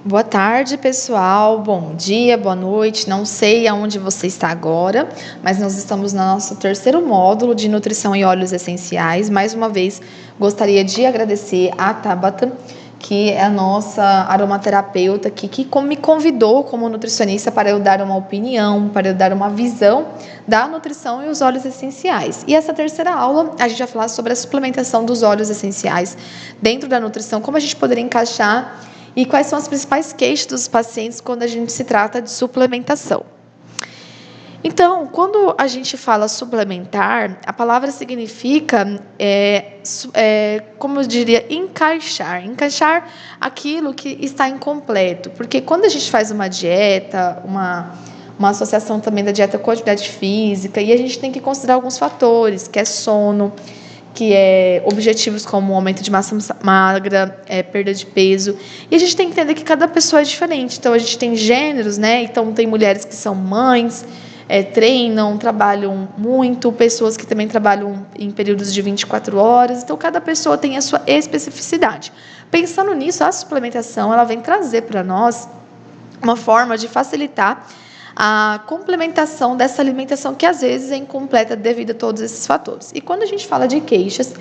Boa tarde, pessoal. Bom dia, boa noite. Não sei aonde você está agora, mas nós estamos no nosso terceiro módulo de nutrição e óleos essenciais. Mais uma vez, gostaria de agradecer a Tabata, que é a nossa aromaterapeuta aqui, que me convidou como nutricionista para eu dar uma opinião, para eu dar uma visão da nutrição e os óleos essenciais. E essa terceira aula, a gente vai falar sobre a suplementação dos óleos essenciais dentro da nutrição, como a gente poderia encaixar e quais são as principais queixas dos pacientes quando a gente se trata de suplementação. Então, quando a gente fala suplementar, a palavra significa, como eu diria, encaixar aquilo que está incompleto. Porque quando a gente faz uma dieta, uma associação também da dieta com a atividade física, e a gente tem que considerar alguns fatores, que é sono, que é objetivos como aumento de massa magra, perda de peso. E a gente tem que entender que cada pessoa é diferente. Então, a gente tem gêneros, né? Então, tem mulheres que são mães, treinam, trabalham muito, pessoas que também trabalham em períodos de 24 horas. Então, cada pessoa tem a sua especificidade. Pensando nisso, a suplementação, ela vem trazer para nós uma forma de facilitar a complementação dessa alimentação que às vezes é incompleta devido a todos esses fatores. E quando a gente fala de queixas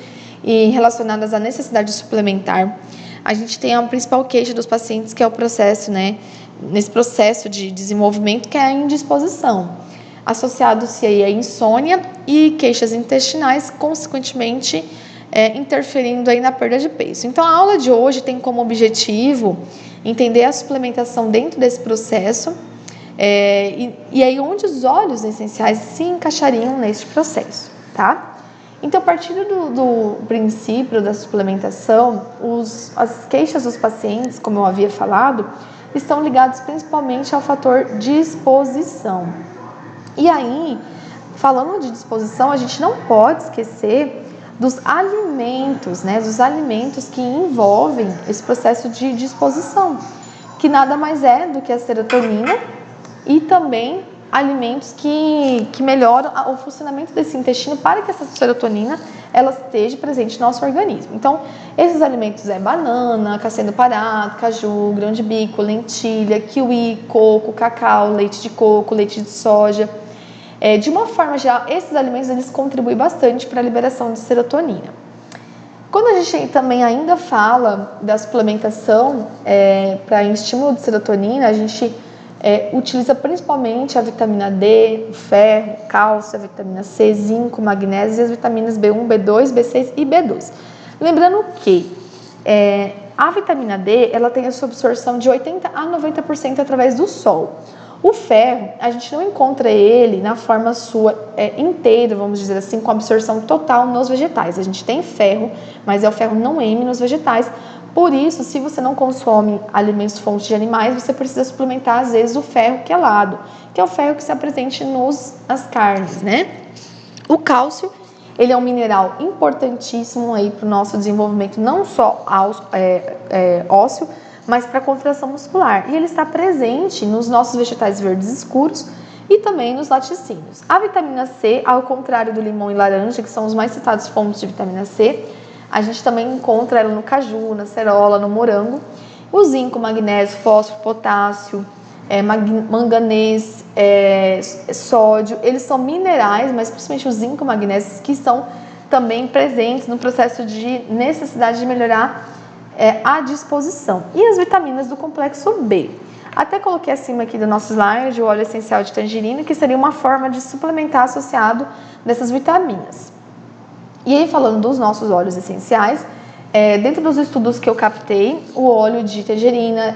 e relacionadas à necessidade de suplementar, a gente tem a principal queixa dos pacientes, que é o processo, né, nesse processo de desenvolvimento, que é a indisposição, associado-se aí a insônia e queixas intestinais, consequentemente interferindo aí na perda de peso. Então, a aula de hoje tem como objetivo entender a suplementação dentro desse processo, e aí onde os óleos essenciais se encaixariam neste processo, tá? Então, a partir do princípio da suplementação, as queixas dos pacientes, como eu havia falado, estão ligados principalmente ao fator disposição. E aí, falando de disposição, a gente não pode esquecer dos alimentos, né? Dos alimentos que envolvem esse processo de disposição, que nada mais é do que a serotonina e também alimentos que melhoram o funcionamento desse intestino para que essa serotonina ela esteja presente no nosso organismo. Então, esses alimentos banana, castanha do Pará, caju, grão de bico, lentilha, kiwi, coco, cacau, leite de coco, leite de soja. De uma forma geral, esses alimentos eles contribuem bastante para a liberação de serotonina. Quando a gente também ainda fala da suplementação para estímulo de serotonina, a gente utiliza principalmente a vitamina D, o ferro, o cálcio, a vitamina C, zinco, magnésio e as vitaminas B1, B2, B6 e B12. Lembrando que a vitamina D ela tem a sua absorção de 80% a 90% através do sol. O ferro, a gente não encontra ele na forma sua inteira, vamos dizer assim, com absorção total nos vegetais. A gente tem ferro, mas é o ferro não M nos vegetais. Por isso, se você não consome alimentos fontes de animais, você precisa suplementar, às vezes, o ferro quelado, que é o ferro que se apresenta nas carnes, né? O cálcio, ele é um mineral importantíssimo aí para o nosso desenvolvimento, não só ósseo, mas para a contração muscular. E ele está presente nos nossos vegetais verdes escuros e também nos laticínios. A vitamina C, ao contrário do limão e laranja, que são os mais citados fontes de vitamina C, a gente também encontra ela no caju, na cerola, no morango. O zinco, magnésio, fósforo, potássio, manganês, sódio, eles são minerais, mas principalmente o zinco e o magnésio, que estão também presentes no processo de necessidade de melhorar a disposição. E as vitaminas do complexo B. Até coloquei acima aqui do nosso slide o óleo essencial de tangerina, que seria uma forma de suplementar associado dessas vitaminas. E aí, falando dos nossos óleos essenciais, dentro dos estudos que eu captei, o óleo de tangerina,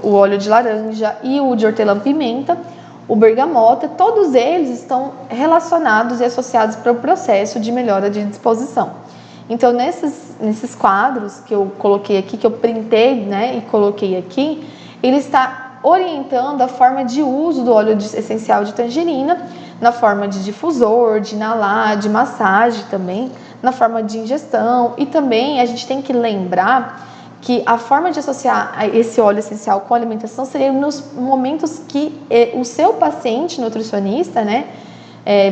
o óleo de laranja e o de hortelã-pimenta, o bergamota, todos eles estão relacionados e associados para o processo de melhora de disposição. Então, nesses quadros que eu coloquei aqui, que eu printei, né, e coloquei aqui, ele está orientando a forma de uso do óleo essencial de tangerina, na forma de difusor, de inalar, de massagem também, na forma de ingestão. E também a gente tem que lembrar que a forma de associar esse óleo essencial com a alimentação seria nos momentos que o seu paciente nutricionista, né,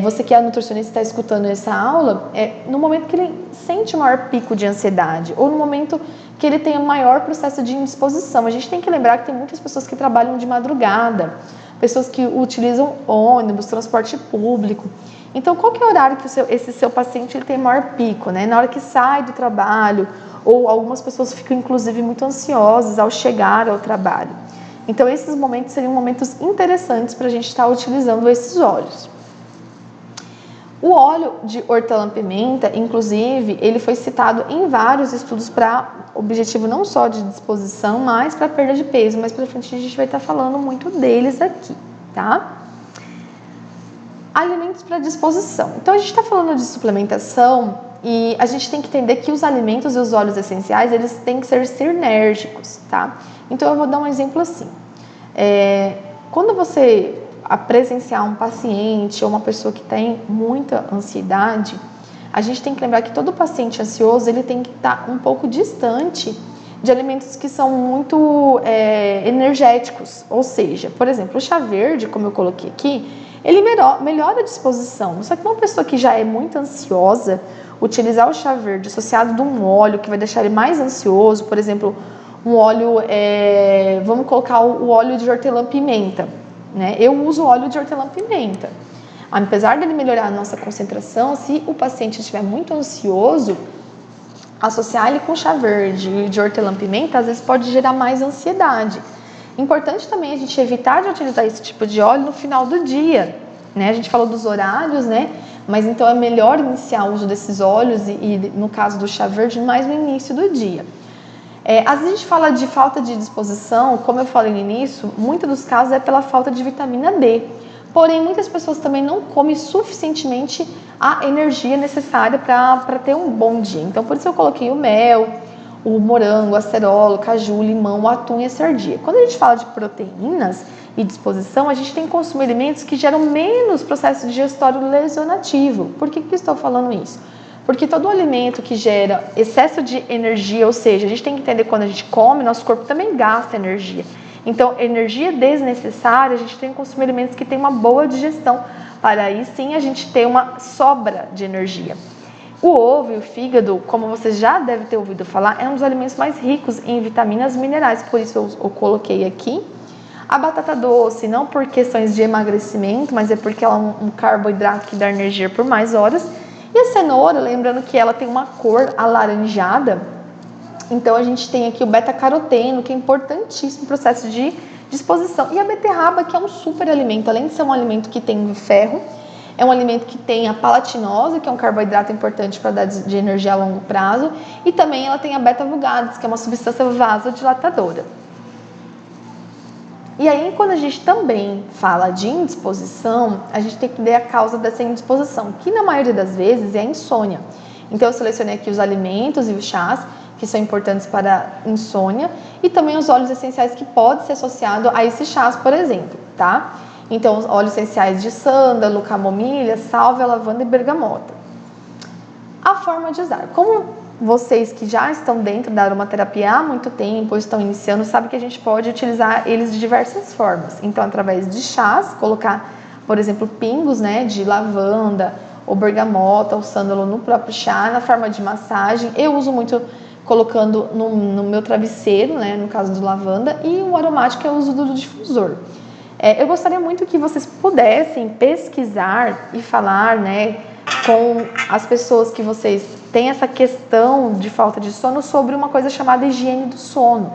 você que é nutricionista está escutando essa aula, no momento que ele sente o maior pico de ansiedade, ou no momento que ele tenha maior processo de indisposição. A gente tem que lembrar que tem muitas pessoas que trabalham de madrugada, pessoas que utilizam ônibus, transporte público. Então, qual que é o horário que esse seu paciente ele tem maior pico, né? Na hora que sai do trabalho, ou algumas pessoas ficam, inclusive, muito ansiosas ao chegar ao trabalho. Então, esses momentos seriam momentos interessantes para a gente estar utilizando esses óleos. O óleo de hortelã-pimenta, inclusive, ele foi citado em vários estudos para objetivo não só de disposição, mas para perda de peso. Mais para frente a gente vai estar falando muito deles aqui, tá? Alimentos para disposição. Então, a gente está falando de suplementação e a gente tem que entender que os alimentos e os óleos essenciais, eles têm que ser sinérgicos, tá? Então, eu vou dar um exemplo assim. Quando você presenciar um paciente ou uma pessoa que tem muita ansiedade, a gente tem que lembrar que todo paciente ansioso, ele tem que estar um pouco distante de alimentos que são muito energéticos. Ou seja, por exemplo, o chá verde, como eu coloquei aqui, ele melhora a disposição. Só que uma pessoa que já é muito ansiosa, utilizar o chá verde associado de um óleo que vai deixar ele mais ansioso, por exemplo, um óleo, vamos colocar o óleo de hortelã-pimenta, né? Eu uso óleo de hortelã-pimenta. Apesar dele melhorar a nossa concentração, se o paciente estiver muito ansioso, associar ele com chá verde de hortelã-pimenta, às vezes pode gerar mais ansiedade. Importante também a gente evitar de utilizar esse tipo de óleo no final do dia, né? A gente falou dos horários, né? Mas então é melhor iniciar o uso desses óleos e no caso do chá verde, mais no início do dia. Às vezes a gente fala de falta de disposição, como eu falei no início, muitos dos casos é pela falta de vitamina D. Porém, muitas pessoas também não comem suficientemente a energia necessária para ter um bom dia. Então, por isso eu coloquei o mel, o morango, acerola, caju, limão, o atum e a sardinha. Quando a gente fala de proteínas e disposição, a gente tem que consumir alimentos que geram menos processo digestório lesionativo. Por que eu estou falando isso? Porque todo alimento que gera excesso de energia, ou seja, a gente tem que entender que quando a gente come, nosso corpo também gasta energia. Então, energia desnecessária, a gente tem que consumir alimentos que têm uma boa digestão, para aí sim a gente ter uma sobra de energia. O ovo e o fígado, como você já deve ter ouvido falar, é um dos alimentos mais ricos em vitaminas e minerais, por isso eu coloquei aqui. A batata doce, não por questões de emagrecimento, mas é porque ela é um carboidrato que dá energia por mais horas. E a cenoura, lembrando que ela tem uma cor alaranjada, então a gente tem aqui o beta-caroteno, que é importantíssimo no processo de disposição. E a beterraba, que é um super alimento, além de ser um alimento que tem ferro, é um alimento que tem a palatinose, que é um carboidrato importante para dar de energia a longo prazo, e também ela tem a beta-vulgaris, que é uma substância vasodilatadora. E aí, quando a gente também fala de indisposição, a gente tem que ver a causa dessa indisposição, que na maioria das vezes é a insônia. Então, eu selecionei aqui os alimentos e os chás, que são importantes para a insônia, e também os óleos essenciais que podem ser associados a esses chás, por exemplo, tá? Então, os óleos essenciais de sândalo, camomilha, sálvia, lavanda e bergamota. A forma de usar. Como vocês que já estão dentro da aromaterapia há muito tempo, ou estão iniciando, sabem que a gente pode utilizar eles de diversas formas. Então, através de chás, colocar, por exemplo, pingos, né, de lavanda, ou bergamota, ou sândalo no próprio chá, na forma de massagem. Eu uso muito colocando no meu travesseiro, né, no caso do lavanda, e o aromático eu uso do difusor. Eu gostaria muito que vocês pudessem pesquisar e falar, né, com as pessoas que vocês têm essa questão de falta de sono sobre uma coisa chamada higiene do sono.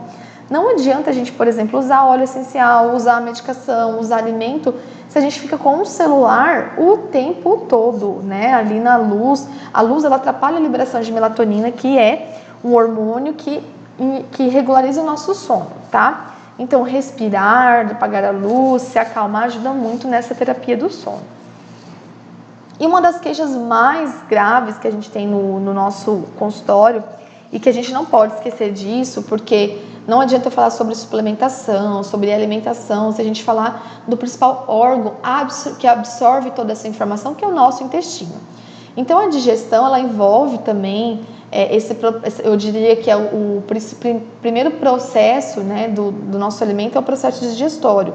Não adianta a gente, por exemplo, usar óleo essencial, usar medicação, usar alimento, se a gente fica com um celular o tempo todo, né, ali na luz. A luz, ela atrapalha a liberação de melatonina, que é um hormônio que regulariza o nosso sono, tá? Então, respirar, apagar a luz, se acalmar, ajuda muito nessa terapia do sono. E uma das queixas mais graves que a gente tem no nosso consultório, e que a gente não pode esquecer disso, porque não adianta falar sobre suplementação, sobre alimentação, se a gente falar do principal órgão que absorve toda essa informação, que é o nosso intestino. Então, a digestão, ela envolve também, eu diria que é o primeiro processo, né, do nosso alimento, é o processo digestório.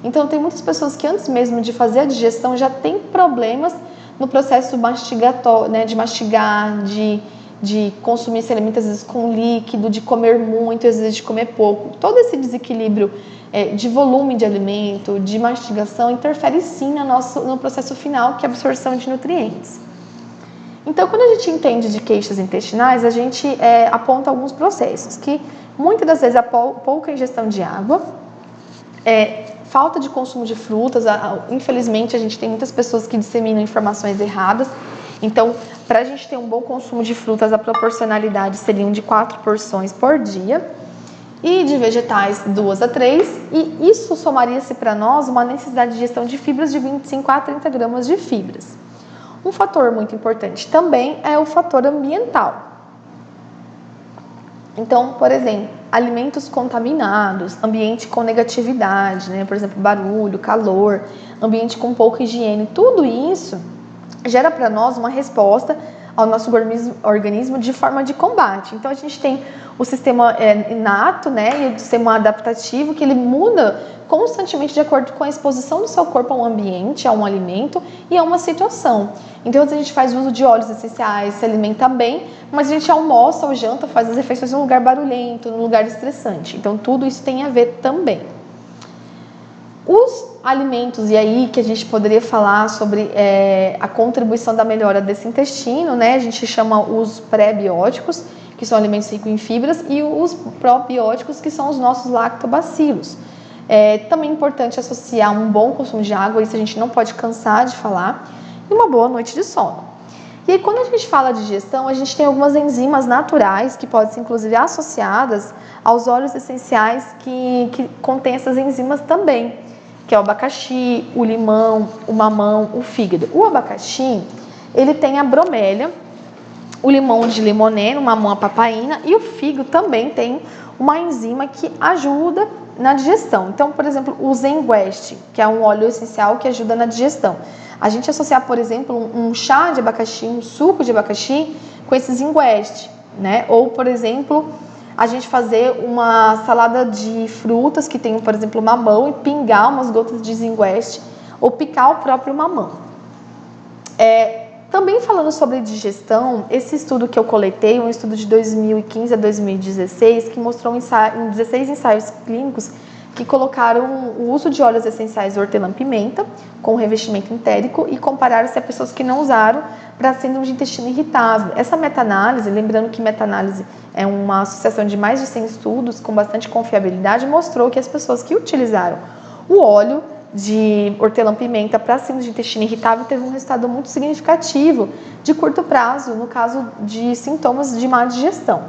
Então, tem muitas pessoas que antes mesmo de fazer a digestão já tem problemas no processo mastigatório, né, de mastigar, de de consumir esse alimento às vezes com líquido, de comer muito, às vezes de comer pouco. Todo esse desequilíbrio de volume de alimento, de mastigação, interfere sim no processo final, que é a absorção de nutrientes. Então, quando a gente entende de queixas intestinais, a gente aponta alguns processos, que muitas das vezes a pouca ingestão de água, falta de consumo de frutas. Infelizmente, a gente tem muitas pessoas que disseminam informações erradas. Então, para a gente ter um bom consumo de frutas, a proporcionalidade seriam de 4 porções por dia, e de vegetais 2 a 3, e isso somaria-se para nós uma necessidade de ingestão de fibras de 25 a 30 gramas de fibras. Um fator muito importante também é o fator ambiental. Então, por exemplo, alimentos contaminados, ambiente com negatividade, né? Por exemplo, barulho, calor, ambiente com pouca higiene, tudo isso gera para nós uma resposta ao nosso organismo de forma de combate. Então, a gente tem o sistema inato, né, e o sistema adaptativo, que ele muda constantemente de acordo com a exposição do seu corpo a um ambiente, a um alimento e a uma situação. Então, a gente faz uso de óleos essenciais, se alimenta bem, mas a gente almoça ou janta, faz as refeições em um lugar barulhento, num lugar estressante. Então, tudo isso tem a ver também. Os alimentos, e aí que a gente poderia falar sobre a contribuição da melhora desse intestino, né? A gente chama os pré-bióticos, que são alimentos ricos em fibras, e os probióticos, que são os nossos lactobacilos. Também é importante associar um bom consumo de água, isso a gente não pode cansar de falar, e uma boa noite de sono. E aí, quando a gente fala de digestão, a gente tem algumas enzimas naturais que podem ser inclusive associadas aos óleos essenciais que contêm essas enzimas também, que é o abacaxi, o limão, o mamão, o fígado. O abacaxi, ele tem a bromélia, o limão de limoneno, o mamão a papaina, e o fígado também tem uma enzima que ajuda na digestão. Então, por exemplo, o Zenguest, que é um óleo essencial que ajuda na digestão. A gente associar, por exemplo, um chá de abacaxi, um suco de abacaxi com esse Zenguest, né? Ou, por exemplo, a gente fazer uma salada de frutas que tem, por exemplo, mamão, e pingar umas gotas de Zenguest, ou picar o próprio mamão. Também falando sobre digestão, esse estudo que eu coletei, um estudo de 2015 a 2016, que mostrou em 16 ensaios clínicos que colocaram o uso de óleos essenciais hortelã-pimenta com revestimento entérico e compararam-se a pessoas que não usaram para síndrome de intestino irritável. Essa meta-análise, lembrando que meta-análise é uma associação de mais de 100 estudos com bastante confiabilidade, mostrou que as pessoas que utilizaram o óleo de hortelã-pimenta para síndrome de intestino irritável teve um resultado muito significativo de curto prazo, no caso de sintomas de má digestão.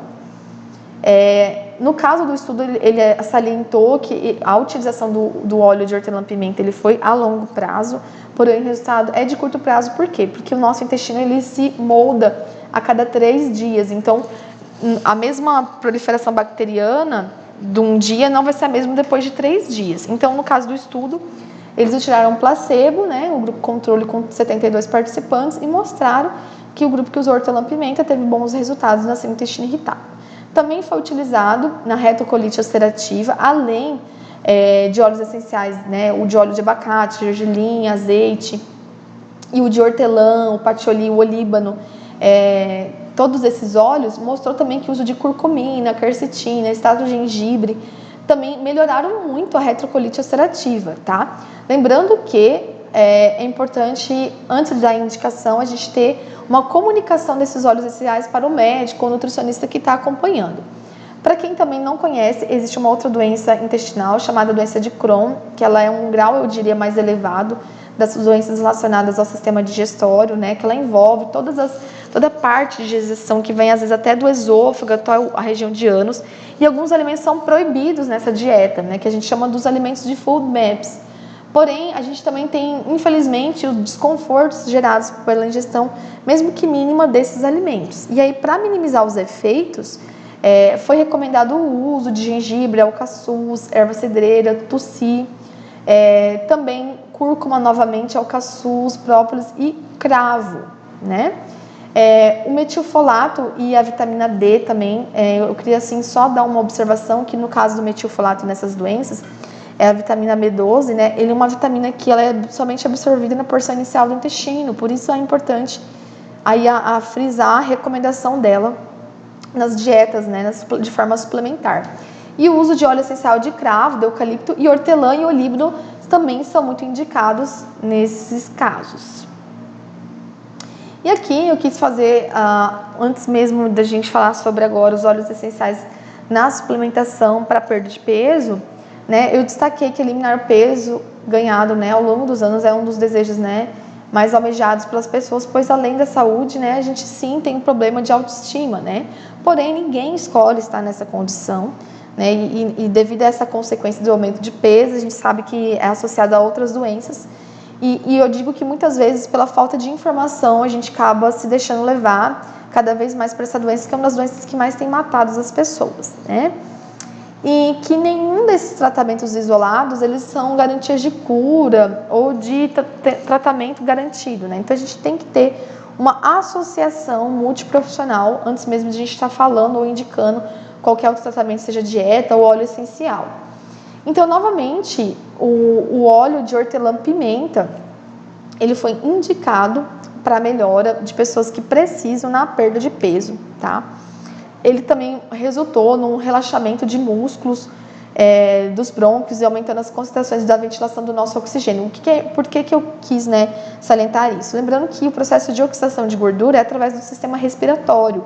No caso do estudo, ele salientou que a utilização do óleo de hortelã-pimenta ele foi a longo prazo, porém o resultado é de curto prazo. Por quê? Porque o nosso intestino ele se molda a cada 3 dias, então a mesma proliferação bacteriana de um dia não vai ser a mesma depois de 3 dias. Então, no caso do estudo, eles utilizaram um placebo, né, o grupo controle com 72 participantes, e mostraram que o grupo que usou hortelã-pimenta teve bons resultados na síndrome do intestino irritável. Também foi utilizado na retocolite ulcerativa, além de óleos essenciais, né, o de óleo de abacate, gergelim, azeite, e o de hortelã, o patchouli, o olíbano. Todos esses óleos mostrou também que o uso de curcumina, quercetina, extrato de gengibre também melhoraram muito a retocolite ulcerativa, tá? Lembrando que é importante, antes da indicação, a gente ter uma comunicação desses óleos essenciais para o médico ou nutricionista que está acompanhando. Para quem também não conhece, existe uma outra doença intestinal chamada doença de Crohn, que ela é um grau, eu diria, mais elevado das doenças relacionadas ao sistema digestório, né? Que ela envolve toda a parte de digestão que vem às vezes até do esôfago, até a região de ânus, e alguns alimentos são proibidos nessa dieta, né? Que a gente chama dos alimentos de food maps. Porém, a gente também tem, infelizmente, os desconfortos gerados pela ingestão, mesmo que mínima, desses alimentos. E aí, para minimizar os efeitos, foi recomendado o uso de gengibre, alcaçuz, erva cedreira, tussi, também cúrcuma novamente, alcaçuz, própolis e cravo, né? O metilfolato e a vitamina D também, eu queria assim só dar uma observação que no caso do metilfolato nessas doenças, a vitamina B12, né? Ele é uma vitamina que ela é somente absorvida na porção inicial do intestino, por isso é importante aí a frisar a recomendação dela nas dietas, né, de forma suplementar. E o uso de óleo essencial de cravo, de eucalipto e hortelã e olíbano também são muito indicados nesses casos. E aqui eu quis fazer, antes mesmo da gente falar sobre agora os óleos essenciais na suplementação para perda de peso, né, eu destaquei que eliminar o peso ganhado, né, ao longo dos anos é um dos desejos, né, mais almejados pelas pessoas, pois além da saúde, né, a gente sim tem um problema de autoestima, né, porém ninguém escolhe estar nessa condição, né, e devido a essa consequência do aumento de peso, a gente sabe que é associado a outras doenças, e eu digo que muitas vezes pela falta de informação a gente acaba se deixando levar cada vez mais para essa doença, que é uma das doenças que mais tem matado as pessoas, né? E que nenhum desses tratamentos isolados, eles são garantias de cura ou de tratamento garantido, né? Então a gente tem que ter uma associação multiprofissional antes mesmo de a gente estar falando ou indicando qualquer outro tratamento, seja dieta ou óleo essencial. Então, novamente, o óleo de hortelã-pimenta, ele foi indicado para melhora de pessoas que precisam na perda de peso, tá? Ele também resultou num relaxamento de músculos dos brônquios e aumentando as concentrações da ventilação do nosso oxigênio. Por que eu quis, né, salientar isso? Lembrando que o processo de oxidação de gordura é através do sistema respiratório.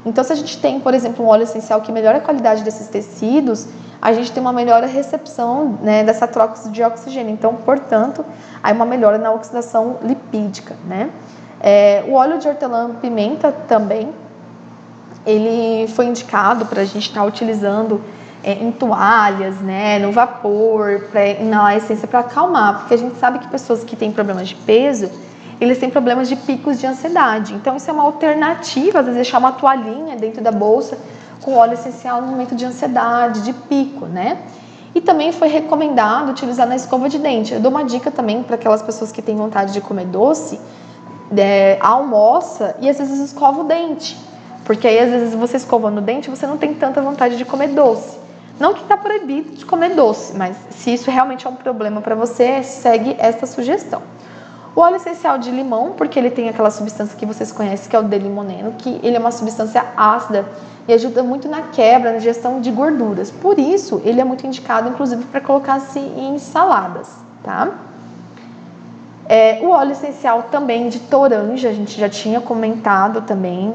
Então, se a gente tem, por exemplo, um óleo essencial que melhora a qualidade desses tecidos, a gente tem uma melhor recepção, né, dessa troca de oxigênio. Então, portanto, há uma melhora na oxidação lipídica, né? O óleo de hortelã-pimenta também, ele foi indicado para a gente estar utilizando em toalhas, né, no vapor, na essência para acalmar, porque a gente sabe que pessoas que têm problemas de peso, eles têm problemas de picos de ansiedade. Então, isso é uma alternativa, às vezes deixar uma toalhinha dentro da bolsa com óleo essencial no momento de ansiedade, de pico, né? E também foi recomendado utilizar na escova de dente. Eu dou uma dica também para aquelas pessoas que têm vontade de comer doce, almoça e às vezes escova o dente, porque aí às vezes você escovando o dente, você não tem tanta vontade de comer doce. Não que está proibido de comer doce, mas se isso realmente é um problema para você, segue essa sugestão. O óleo essencial de limão, porque ele tem aquela substância que vocês conhecem, que é o D-limoneno, que ele é uma substância ácida e ajuda muito na quebra, na digestão de gorduras. Por isso, ele é muito indicado, inclusive, para colocar-se em saladas, tá? O óleo essencial também de toranja, a gente já tinha comentado também.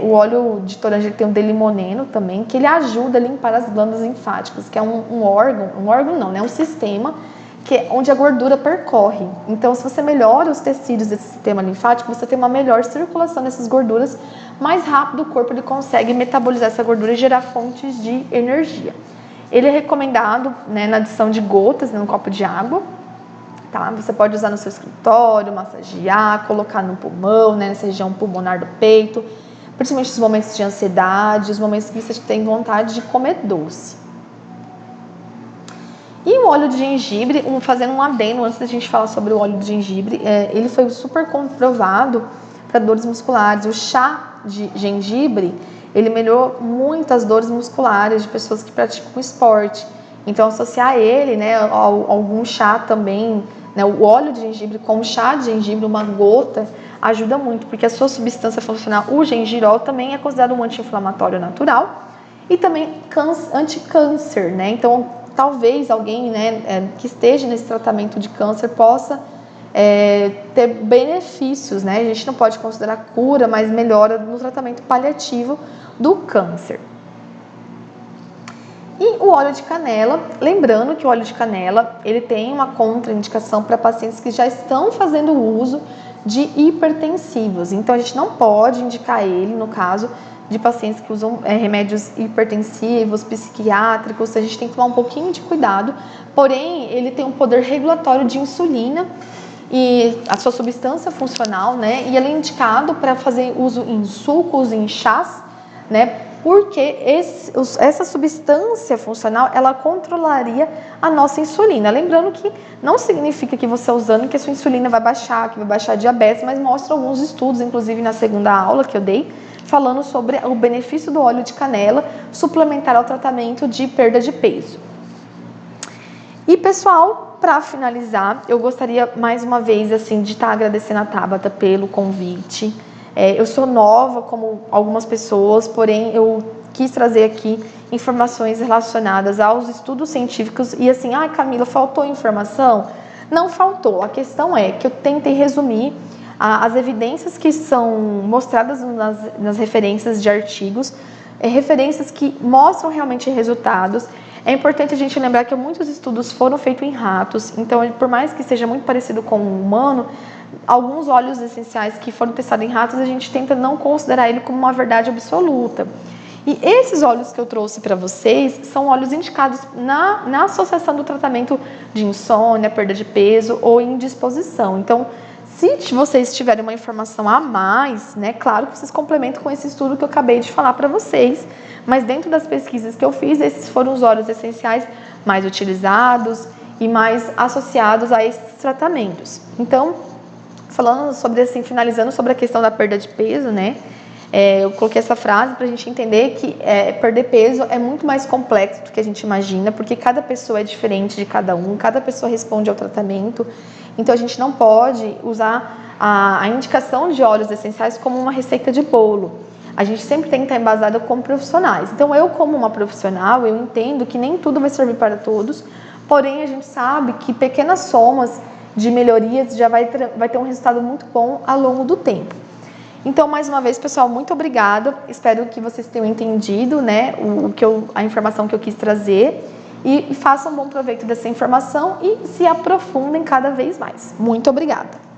O óleo de toranja ele tem o D-limoneno também, que ele ajuda a limpar as glândulas linfáticas, que é um órgão não, né? Um sistema onde a gordura percorre. Então, se você melhora os tecidos desse sistema linfático, você tem uma melhor circulação dessas gorduras, mais rápido o corpo ele consegue metabolizar essa gordura e gerar fontes de energia. Ele é recomendado, né, na adição de gotas, né, no copo de água, tá? Você pode usar no seu escritório, massagear, colocar no pulmão, né, nessa região pulmonar do peito, principalmente nos momentos de ansiedade, os momentos que você tem vontade de comer doce. E o óleo de gengibre, fazendo um adendo antes da gente falar sobre o óleo de gengibre, ele foi super comprovado para dores musculares. O chá de gengibre, ele melhorou muitas dores musculares de pessoas que praticam esporte. Então, associar ele, né, a algum chá também, né, o óleo de gengibre com o chá de gengibre, uma gota, ajuda muito, porque a sua substância funcional, o gengirol, também é considerado um anti-inflamatório natural e também anti-câncer, né? Então, talvez alguém, né, que esteja nesse tratamento de câncer possa ter benefícios, né? A gente não pode considerar cura, mas melhora no tratamento paliativo do câncer. E o óleo de canela, lembrando que o óleo de canela, ele tem uma contraindicação para pacientes que já estão fazendo uso de hipertensivos. Então, a gente não pode indicar ele, no caso de pacientes que usam remédios hipertensivos, psiquiátricos, a gente tem que tomar um pouquinho de cuidado, porém, ele tem um poder regulatório de insulina e a sua substância funcional, né? E ele é indicado para fazer uso em sucos, em chás, né? Porque essa substância funcional, ela controlaria a nossa insulina. Lembrando que não significa que você usando que a sua insulina vai baixar, que vai baixar a diabetes, mas mostra alguns estudos, inclusive na segunda aula que eu dei, falando sobre o benefício do óleo de canela suplementar ao tratamento de perda de peso. E pessoal, para finalizar, eu gostaria mais uma vez assim de estar agradecendo a Tabata pelo convite. Eu sou nova, como algumas pessoas, porém eu quis trazer aqui informações relacionadas aos estudos científicos e assim, Camila, faltou informação? Não faltou, a questão é que eu tentei resumir as evidências que são mostradas nas referências de artigos, referências que mostram realmente resultados. É importante a gente lembrar que muitos estudos foram feitos em ratos, então por mais que seja muito parecido com o humano, alguns óleos essenciais que foram testados em ratos, a gente tenta não considerar ele como uma verdade absoluta. E esses óleos que eu trouxe para vocês são óleos indicados na associação do tratamento de insônia, perda de peso ou indisposição. Então, se vocês tiverem uma informação a mais, né, claro que vocês complementam com esse estudo que eu acabei de falar para vocês, mas dentro das pesquisas que eu fiz, esses foram os óleos essenciais mais utilizados e mais associados a esses tratamentos. Então, falando sobre, assim, finalizando sobre a questão da perda de peso, né, eu coloquei essa frase para a gente entender que perder peso é muito mais complexo do que a gente imagina, porque cada pessoa é diferente de cada pessoa responde ao tratamento. Então a gente não pode usar a indicação de óleos essenciais como uma receita de bolo. A gente sempre tem que estar embasado como profissionais. Então eu, como uma profissional, eu entendo que nem tudo vai servir para todos, porém a gente sabe que pequenas somas de melhorias já vai ter um resultado muito bom ao longo do tempo. Então, mais uma vez, pessoal, muito obrigada. Espero que vocês tenham entendido, né, a informação que eu quis trazer e façam um bom proveito dessa informação e se aprofundem cada vez mais. Muito obrigada!